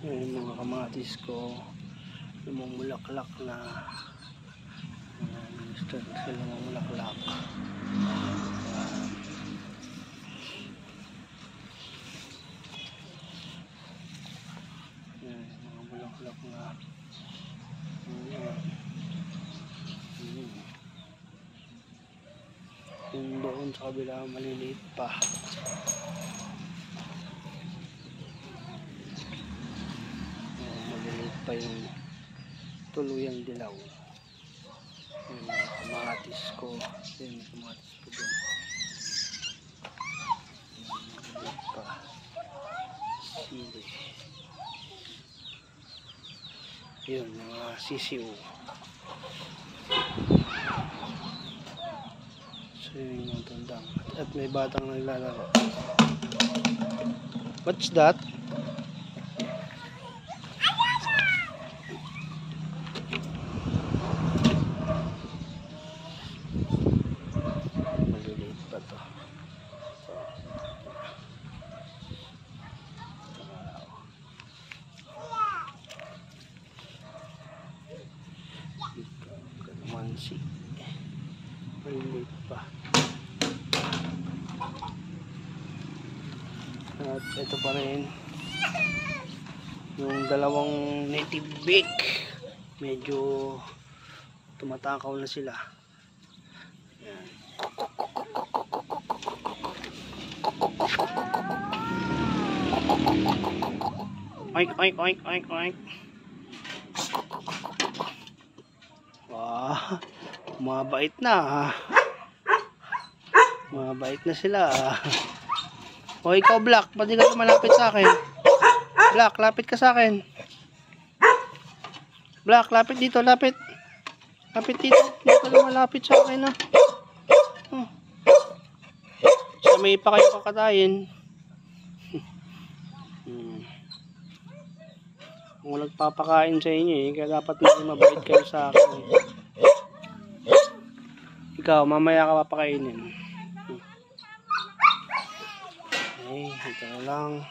Yung mga kamatis ko namumulaklak na. Gusto sila namumulaklak. Mga bulaklak na. Yung doon sa kabila maliliit pa. Maliliit pa yung tuluyang dilaw. Yung kamatis ko. Yung kamatis ko doon. Maliliit pa. Sili. Yun, mga sisiw. So yun yung tandang. At may batang naglalaro. What's that? Maliliit pa to. Kalamansi. Maliliit pa. At ito pa rin yung dalawang native beak, medyo tumatakaw na sila. Ayan. Oink oink oink oink oink. Wow, mabait na. Mabait na sila. O ikaw Black, pati ka malapit sa akin. Black, lapit ka sa akin. Black, lapit dito, lapit. Lapit dito, hindi ka malapit sa akin ha. Sa may pa kayo kakatayin. Kung nagpapakain sa inyo eh, kaya dapat mabait kayo sa akin eh. Ikaw, mamaya ka papakainin. Okay, ito na lang.